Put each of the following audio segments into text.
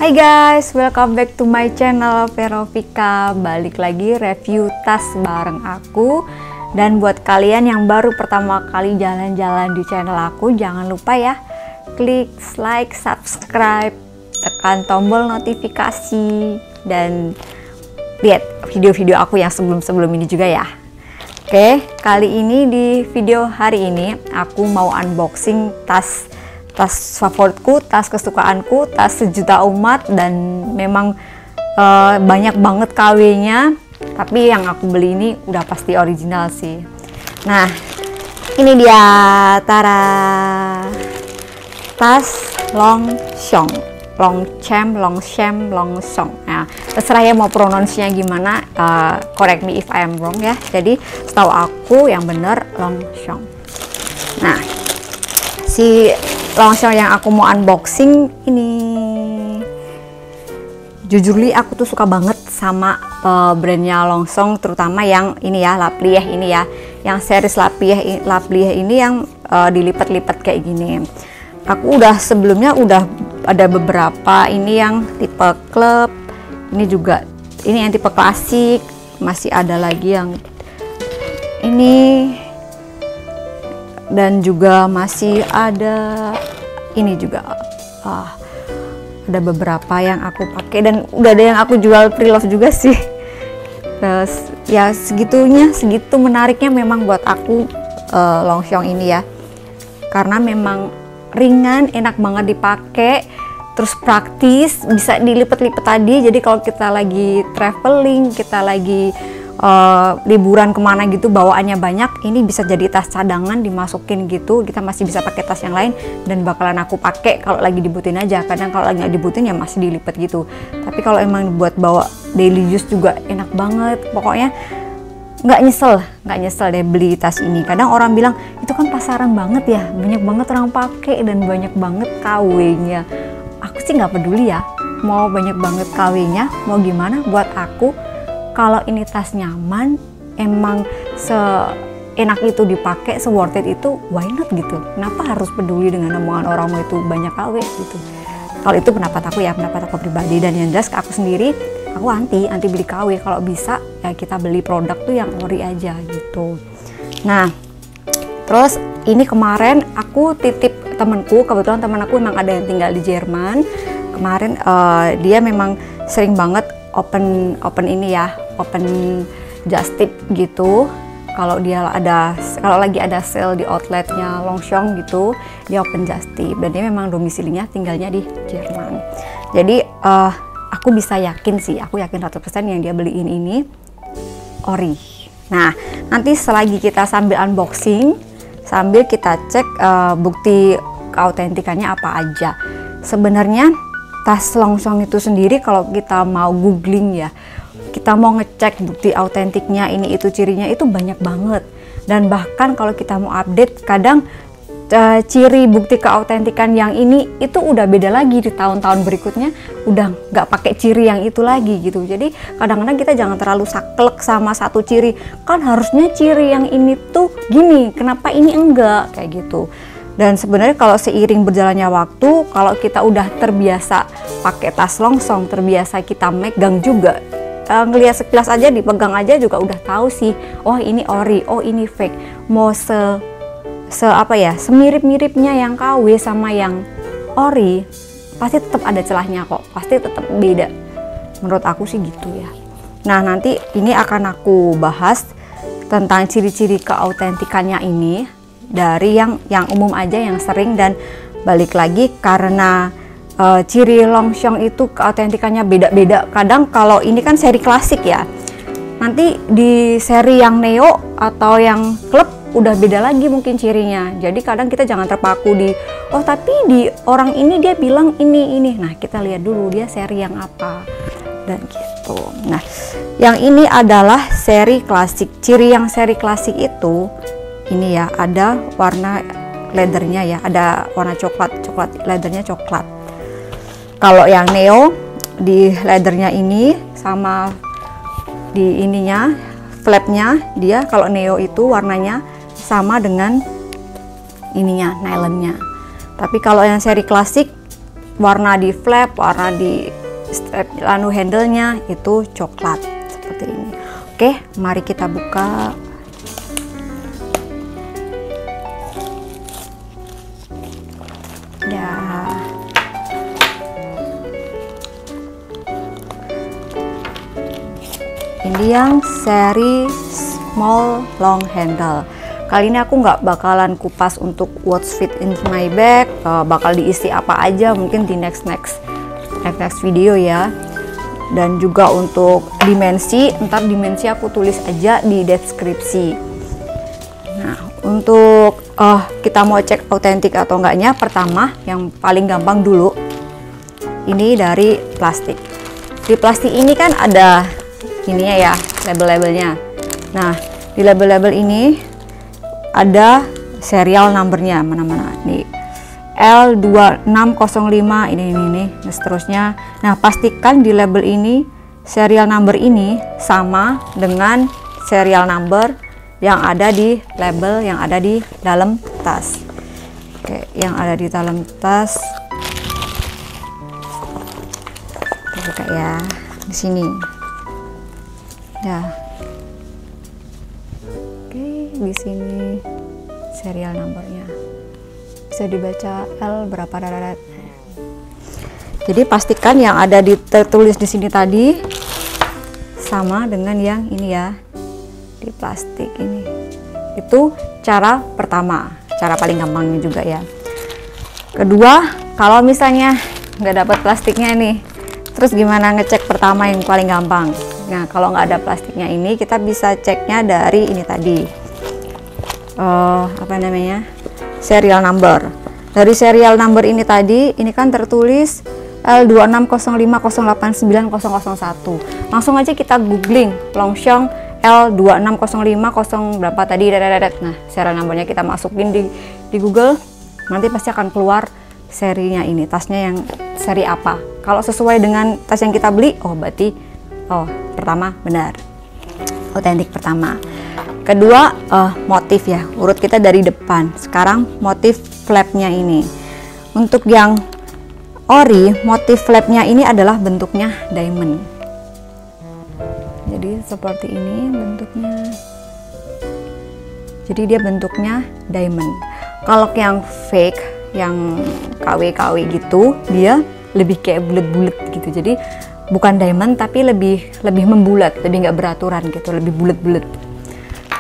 Hai guys, welcome back to my channel Verovika. Balik lagi review tas bareng aku. Dan buat kalian yang baru pertama kali jalan-jalan di channel aku, jangan lupa ya, klik like, subscribe, tekan tombol notifikasi, dan lihat video-video aku yang sebelum-sebelum ini juga ya. Oke, kali ini di video hari ini aku mau unboxing tas favoritku, tas kesukaanku, tas sejuta umat, dan memang banyak banget KW-nya, tapi yang aku beli ini udah pasti original sih. Nah, ini dia, tara, tas Longchamp. Nah, terserah ya mau pronounce-nya gimana, correct me if I am wrong ya. Jadi setahu aku yang bener Longchamp. Nah, si Longchamp yang aku mau unboxing ini, jujur li aku tuh suka banget sama brandnya Longchamp, terutama yang ini ya, La Plié ini ya, yang series La Plié ini yang dilipat-lipat kayak gini. Aku udah sebelumnya udah ada beberapa, ini yang tipe club, ini juga ini yang tipe klasik, masih ada lagi yang ini, dan juga masih ada ini juga, ada beberapa yang aku pakai, dan udah ada yang aku jual pre-love juga sih. Terus ya segitu menariknya memang buat aku Longchamp ini ya, karena memang ringan, enak banget dipakai, terus praktis, bisa dilipat-lipat tadi. Jadi kalau kita lagi traveling, kita lagi liburan kemana gitu, bawaannya banyak, ini bisa jadi tas cadangan, dimasukin gitu, kita masih bisa pakai tas yang lain, dan bakalan aku pakai kalau lagi dibutuhin aja. Kadang kalau lagi nggak dibutuhin ya masih dilipat gitu, tapi kalau emang buat bawa daily use juga enak banget. Pokoknya nggak nyesel deh beli tas ini. Kadang orang bilang itu kan pasaran banget ya, banyak banget orang pakai dan banyak banget KW-nya. Aku sih nggak peduli ya, mau banyak banget KW-nya, mau gimana, buat aku kalau ini tas nyaman, emang seenak itu dipakai, se-worth it itu, why not gitu. Kenapa harus peduli dengan omongan orang itu banyak KW gitu. Kalau itu pendapat aku ya, pendapat aku pribadi. Dan yang jelas aku sendiri, aku anti beli KW. Kalau bisa ya kita beli produk tuh yang ori aja gitu. Nah, terus ini kemarin aku titip temanku, kebetulan teman aku memang ada yang tinggal di Jerman. Kemarin dia memang sering banget open ini ya, open just tip gitu. Kalau lagi ada sale di outletnya Longchamp gitu, dia open just tip, dan dia memang domisilinya tinggalnya di Jerman. Jadi aku bisa yakin sih, aku yakin 100% yang dia beliin ini ori. Nah, nanti selagi kita sambil unboxing, sambil kita cek bukti keautentikannya apa aja. Sebenarnya tas Longchamp itu sendiri, kalau kita mau googling ya, kita mau ngecek bukti autentiknya, ini itu cirinya itu banyak banget. Dan bahkan kalau kita mau update, kadang ciri bukti keautentikan yang ini itu udah beda lagi di tahun-tahun berikutnya, udah nggak pakai ciri yang itu lagi gitu. Jadi kadang-kadang kita jangan terlalu saklek sama satu ciri, kan harusnya ciri yang ini tuh gini, kenapa ini enggak, kayak gitu. Dan sebenarnya kalau seiring berjalannya waktu, kalau kita udah terbiasa pakai tas Longchamp, terbiasa kita megang juga, ngelihat sekilas aja, dipegang aja juga udah tahu sih, oh ini ori, oh ini fake. Mau semirip-miripnya yang KW sama yang ori, pasti tetap ada celahnya kok, pasti tetap beda. Menurut aku sih gitu ya. Nah, nanti ini akan aku bahas tentang ciri-ciri keautentikannya ini dari yang umum aja, yang sering, dan balik lagi karena ciri Longchamp itu keautentikannya beda-beda. Kadang kalau ini kan seri klasik ya, nanti di seri yang neo atau yang club udah beda lagi mungkin cirinya. Jadi kadang kita jangan terpaku di, oh tapi di orang ini dia bilang ini. Nah, kita lihat dulu dia seri yang apa dan gitu. Nah, yang ini adalah seri klasik. Ciri yang seri klasik itu ini ya, ada warna leathernya ya, ada warna coklat, leathernya coklat. Kalau yang neo di leathernya ini sama di ininya, flapnya dia, kalau neo itu warnanya sama dengan ininya, nylonnya. Tapi kalau yang seri klasik warna di flap, warna di strap lalu handle-nya itu coklat seperti ini. Oke, mari kita buka. Ya. Ini yang seri small long handle. Kali ini aku nggak bakalan kupas untuk what's fit in my bag, bakal diisi apa aja mungkin di next video ya. Dan juga untuk dimensi, ntar dimensi aku tulis aja di deskripsi. Nah, untuk kita mau cek autentik atau enggaknya, pertama yang paling gampang dulu, ini dari plastik. Di plastik ini kan ada ininya ya, label-labelnya. Nah, di label-label ini ada serial numbernya, mana-mana nih, L2605 ini dan seterusnya. Nah, pastikan di label ini serial number ini sama dengan serial number yang ada di label yang ada di dalam tas. Oke, yang ada di dalam tas. Kita buka ya, di sini. Ya. Oke, di sini serial numbernya. Bisa dibaca L berapa darat. Jadi pastikan yang ada tertulis di sini tadi sama dengan yang ini ya, di plastik ini. Itu cara pertama, cara paling gampangnya juga ya. Kedua, kalau misalnya nggak dapat plastiknya nih, terus gimana ngecek pertama yang paling gampang? Nah, kalau nggak ada plastiknya ini, kita bisa ceknya dari ini tadi, apa namanya, serial number. Dari serial number ini tadi, ini kan tertulis L26050890001. Langsung aja kita googling Longchamp L26050 berapa tadi, nah serial numbernya kita masukin di Google, nanti pasti akan keluar serinya ini, tasnya yang seri apa. Kalau sesuai dengan tas yang kita beli, oh berarti pertama benar, otentik pertama. Kedua, motif ya, urut kita dari depan. Sekarang motif flapnya ini. Untuk yang ori, motif flapnya ini adalah bentuknya diamond. Jadi seperti ini bentuknya. Jadi dia bentuknya diamond. Kalau yang fake, yang KW-KW gitu, dia lebih kayak bulat-bulat gitu. Jadi bukan diamond tapi lebih membulat, lebih nggak beraturan gitu, lebih bulat-bulat.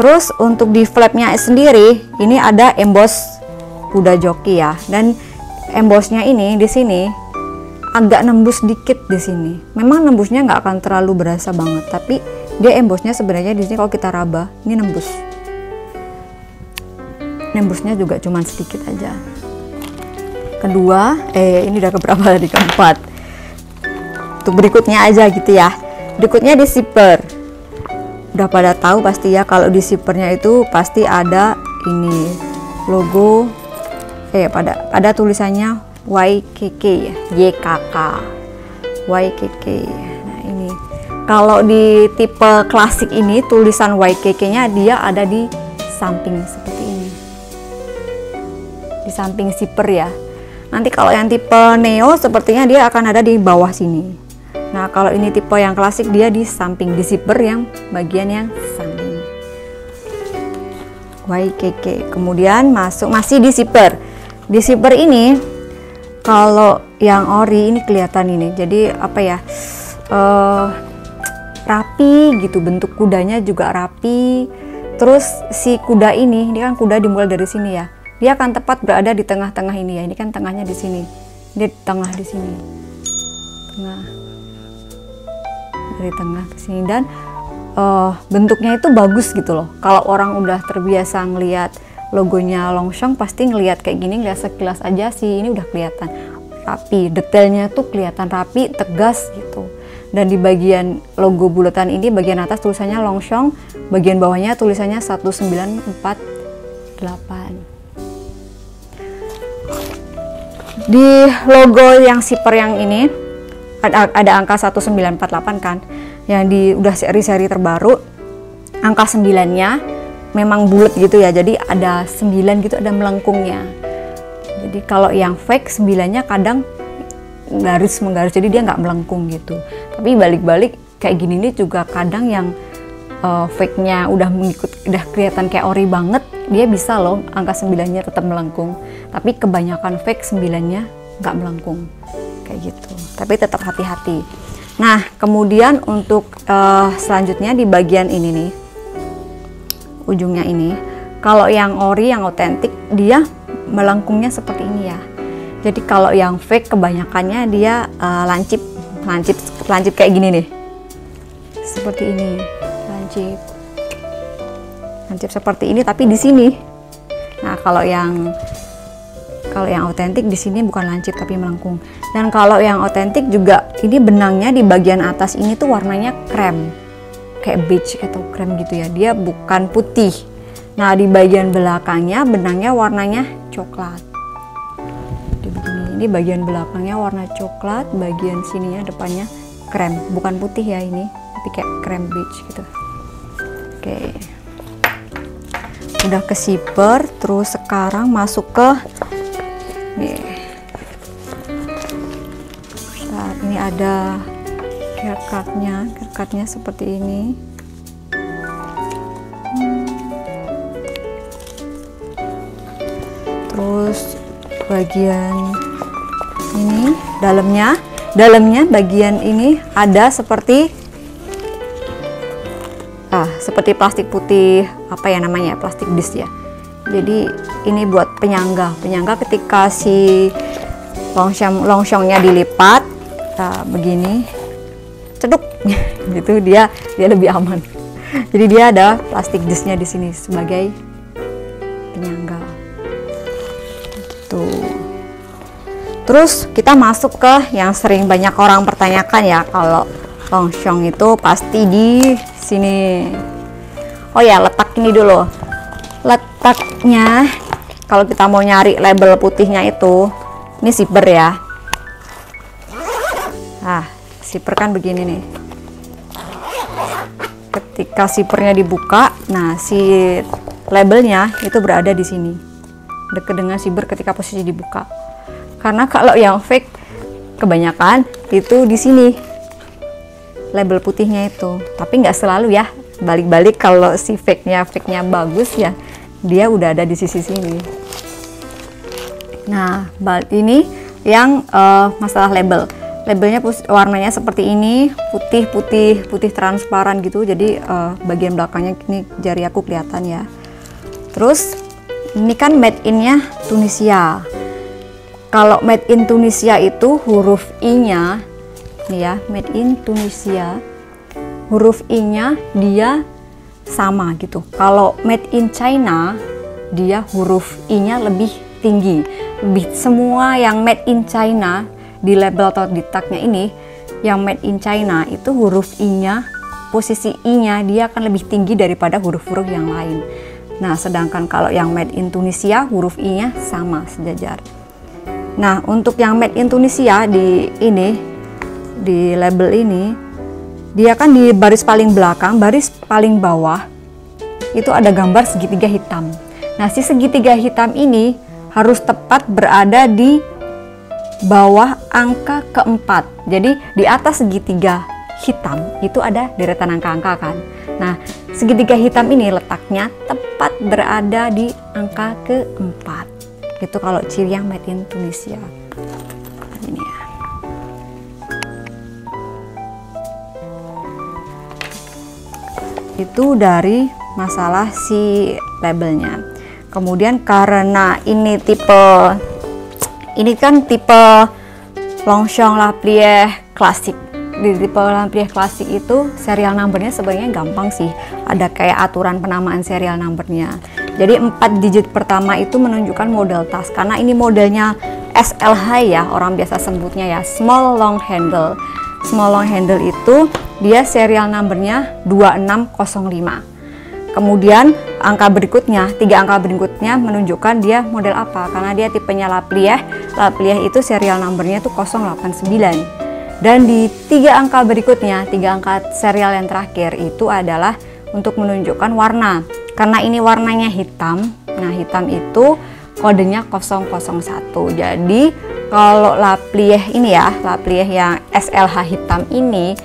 Terus untuk di flapnya sendiri ini ada emboss kuda joki ya, dan embossnya ini di sini agak nembus dikit di sini. Memang nembusnya nggak akan terlalu berasa banget, tapi dia embossnya sebenarnya di sini kalau kita raba ini nembus. Nembusnya juga cuman sedikit aja. Kedua, ini udah keberapa tadi, keempat. Untuk berikutnya aja gitu ya. Berikutnya di zipper. Udah pada tahu pasti ya, kalau di zippernya itu pasti ada ini logo, ada tulisannya YKK ya, YKK, YKK. Nah ini kalau di tipe klasik ini tulisan YKK-nya dia ada di samping seperti ini, di samping zipper ya. Nanti kalau yang tipe neo sepertinya dia akan ada di bawah sini. Nah, kalau ini tipe yang klasik dia di samping, di zipper yang bagian yang samping. YKK. Kemudian masih di zipper. Di zipper ini kalau yang ori ini kelihatan ini. Jadi apa ya? Rapi gitu, bentuk kudanya juga rapi. Terus si kuda ini kan kuda dimulai dari sini ya. Dia akan tepat berada di tengah-tengah ini ya. Ini kan tengahnya di sini. Dia di tengah di sini. Tengah. Dari tengah ke sini, dan bentuknya itu bagus gitu loh. Kalau orang udah terbiasa ngelihat logonya Longchamp pasti ngelihat kayak gini, ngelihat sekilas aja sih ini udah kelihatan rapi, detailnya tuh kelihatan rapi, tegas gitu. Dan di bagian logo bulatan ini, bagian atas tulisannya Longchamp, bagian bawahnya tulisannya 1948. Di logo yang zipper yang ini ada angka 1948 kan, yang udah seri-seri terbaru, angka 9-nya memang bulat gitu ya, jadi ada 9 gitu, ada melengkungnya. Jadi kalau yang fake 9-nya kadang garis menggaris, jadi dia nggak melengkung gitu. Tapi balik-balik kayak gini nih juga kadang yang fake-nya udah kelihatan kayak ori banget, dia bisa loh angka 9-nya tetap melengkung. Tapi kebanyakan fake 9-nya nggak melengkung kayak gitu. Tapi tetap hati-hati. Nah, kemudian untuk selanjutnya di bagian ini nih, ujungnya ini, kalau yang ori, yang otentik, dia melengkungnya seperti ini ya. Jadi kalau yang fake kebanyakannya dia lancip kayak gini nih, seperti ini, lancip seperti ini, tapi di sini. Nah, kalau yang otentik di sini bukan lancip tapi melengkung. Dan kalau yang otentik juga ini benangnya di bagian atas ini tuh warnanya krem, kayak beige atau krem gitu ya. Dia bukan putih. Nah, di bagian belakangnya benangnya warnanya coklat. Ini bagian belakangnya warna coklat, bagian sininya depannya krem, bukan putih ya ini, tapi kayak krem beige gitu. Oke, udah ke zipper, terus sekarang masuk ke nih. Nah, ini ada haircutnya seperti ini. Terus bagian ini dalamnya bagian ini ada seperti plastik putih, apa ya namanya, plastik disc ya. Jadi ini buat penyangga ketika si longshongnya dilipat begini, ceduk gitu, dia lebih aman. Jadi dia ada plastik discnya di sini sebagai penyangga. Tuh. Terus kita masuk ke yang sering banyak orang pertanyakan ya, kalau longshong itu pasti di sini. Oh ya, letak ini dulu. Letaknya kalau kita mau nyari label putihnya itu, ini zipper ya. Nah, zipper kan begini nih. Ketika zippernya dibuka, nah si labelnya itu berada di sini, dekat dengan zipper ketika posisi dibuka. Karena kalau yang fake kebanyakan itu di sini label putihnya itu, tapi nggak selalu ya. Balik-balik kalau si fake-nya bagus ya, dia udah ada di sisi sini. Nah, ini yang masalah label. Labelnya warnanya seperti ini, putih transparan gitu. Jadi bagian belakangnya ini jari aku kelihatan ya. Terus ini kan made in-nya Tunisia. Kalau made in Tunisia itu huruf I-nya nih ya, made in Tunisia, huruf I-nya dia sama gitu. Kalau made in China, dia huruf I-nya lebih tinggi. Semua yang made in China di label atau di tagnya ini, yang made in China itu huruf I-nya, posisi I-nya dia akan lebih tinggi daripada huruf-huruf yang lain. Nah, sedangkan kalau yang made in Tunisia, huruf I-nya sama, sejajar. Nah, untuk yang made in Tunisia di label ini, dia kan di baris paling belakang, baris paling bawah itu ada gambar segitiga hitam. Nah, si segitiga hitam ini harus tepat berada di bawah angka keempat. Jadi di atas segitiga hitam itu ada deretan angka-angka kan. Nah, segitiga hitam ini letaknya tepat berada di angka keempat. Itu kalau ciri yang made in Tunisia. Ini ya. Itu dari masalah si labelnya. Kemudian karena ini kan tipe Longchamp La Plière klasik. Di tipe La Plière klasik itu serial numbernya sebenarnya gampang sih. Ada kayak aturan penamaan serial numbernya. Jadi 4 digit pertama itu menunjukkan model tas, karena ini modelnya SLH ya, orang biasa sebutnya ya, small long handle. Small long handle itu dia serial numbernya 2605. Kemudian angka berikutnya, 3 angka berikutnya menunjukkan dia model apa, karena dia tipenya La Plière. La Plière itu serial numbernya itu 089. Dan di 3 angka berikutnya, 3 angka serial yang terakhir itu adalah untuk menunjukkan warna. Karena ini warnanya hitam, nah hitam itu kodenya 001. Jadi kalau La Plié ini ya, La Plié yang SLH hitam ini,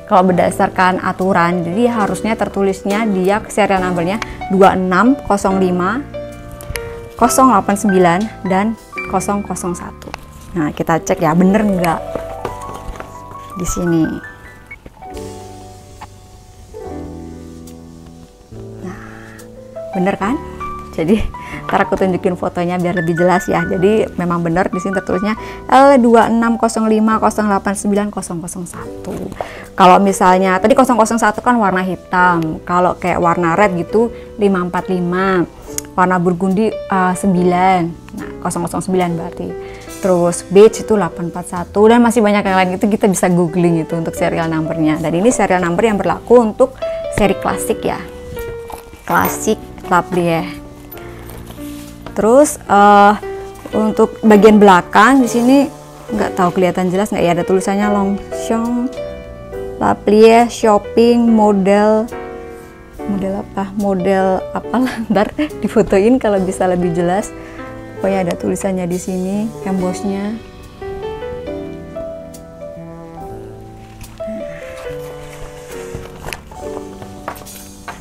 kalau berdasarkan aturan, jadi harusnya tertulisnya dia serial numbernya 2605 089 dan 001. Nah, kita cek ya bener nggak di sini. Nah, bener kan? Jadi ntar aku tunjukin fotonya biar lebih jelas ya. Jadi memang benar di sini tertulisnya L26050890001. Kalau misalnya tadi 001 kan warna hitam. Kalau kayak warna red gitu 545. Warna burgundi 9. Nah, 009 berarti. Terus beige itu 841 dan masih banyak yang lain, itu kita bisa googling itu untuk serial numbernya. Dan ini serial number yang berlaku untuk seri klasik ya. Klasik La Plié. Terus untuk bagian belakang di sini nggak tahu kelihatan jelas nggak ya, ada tulisannya Longchamp La Plié shopping model apalah, ntar difotoin kalau bisa lebih jelas. Pokoknya ada tulisannya di sini, embossnya.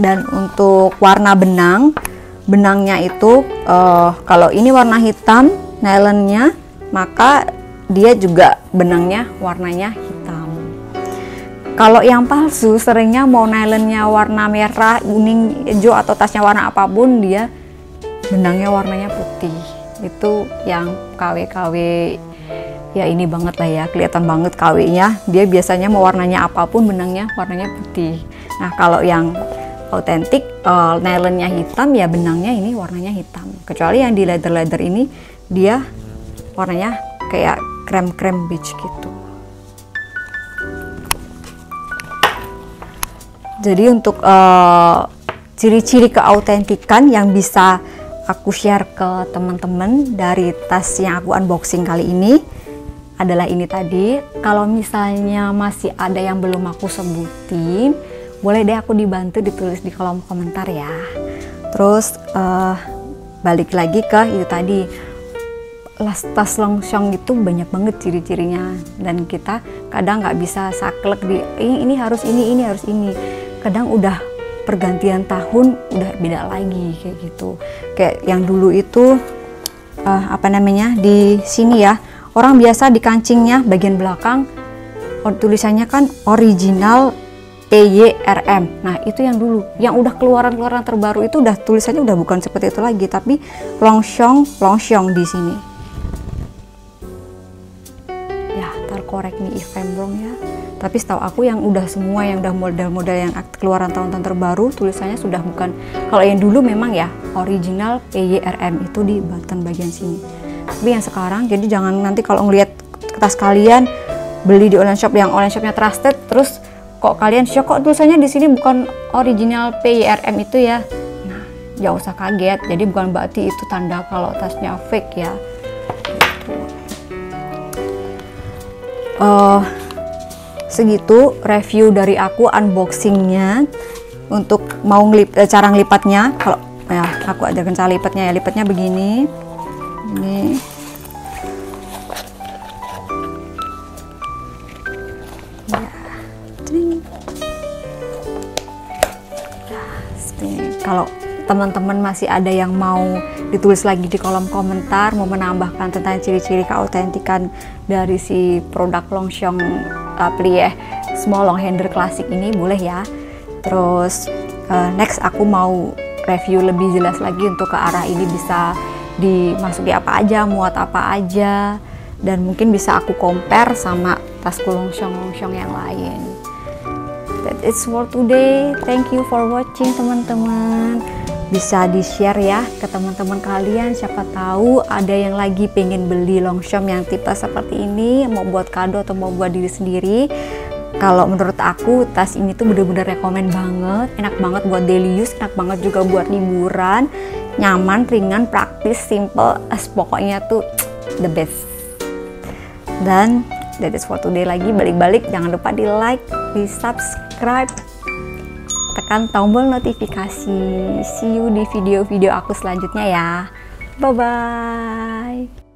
Dan untuk warna benangnya itu kalau ini warna hitam nylonnya, maka dia juga benangnya warnanya hitam. Kalau yang palsu seringnya mau nylonnya warna merah, kuning, hijau atau tasnya warna apapun, dia benangnya warnanya putih. Itu yang KW-KW ya ini banget lah ya, kelihatan banget KW-nya. Dia biasanya mau warnanya apapun benangnya warnanya putih. Nah, kalau yang autentik nylonnya hitam ya benangnya ini warnanya hitam. Kecuali yang di leather ini dia warnanya kayak krem beige gitu. Jadi untuk ciri-ciri keautentikan yang bisa aku share ke teman-teman dari tas yang aku unboxing kali ini adalah ini tadi. Kalau misalnya masih ada yang belum aku sebutin, boleh deh aku dibantu ditulis di kolom komentar ya. Terus balik lagi ke itu tadi, tas Longchamp itu banyak banget ciri-cirinya dan kita kadang nggak bisa saklek di ini harus ini harus ini. Kadang udah pergantian tahun udah beda lagi kayak gitu. Kayak yang dulu itu apa namanya di sini ya, orang biasa di kancingnya bagian belakang tulisannya kan original PYRM. Nah, itu yang dulu. Yang udah keluaran terbaru itu udah tulisannya udah bukan seperti itu lagi, tapi Longchamp di sini. Ya, correct me if I'm wrong ya. Tapi setahu aku yang udah semua yang udah model-model yang keluaran tahun-tahun terbaru tulisannya sudah bukan. Kalau yang dulu memang ya original PYRM itu di button bagian sini. Tapi yang sekarang, jadi jangan nanti kalau ngelihat tas kalian beli di online shop yang online shopnya trusted, terus kok kalian shock kok tulisannya di sini bukan original PYRM itu ya. Nah, jangan usah kaget. Jadi bukan berarti itu tanda kalau tasnya fake ya. Gitu. Segitu review dari aku unboxingnya. Untuk mau cara ngelipatnya, kalau ya aku ajarkan cara lipatnya ya. Lipatnya begini. Ini. Kalau teman-teman masih ada yang mau ditulis lagi di kolom komentar, mau menambahkan tentang ciri-ciri keautentikan dari si produk Longchamp La Plié small long hander klasik ini, boleh ya. Terus next aku mau review lebih jelas lagi untuk ke arah ini bisa dimasuki apa aja, muat apa aja, dan mungkin bisa aku compare sama tasku Longchamp yang lain. That is for today. Thank you for watching teman-teman. Bisa di-share ya ke teman-teman kalian. Siapa tahu ada yang lagi pengen beli Longchamp yang tipe seperti ini, mau buat kado atau mau buat diri sendiri. Kalau menurut aku tas ini tuh bener-bener rekomen banget. Enak banget buat daily use, enak banget juga buat liburan. Nyaman, ringan, praktis, simple. Pokoknya tuh the best. Dan that is for today lagi. Balik-balik jangan lupa di like, di subscribe, tekan tombol notifikasi. See you di video-video aku selanjutnya ya. Bye bye.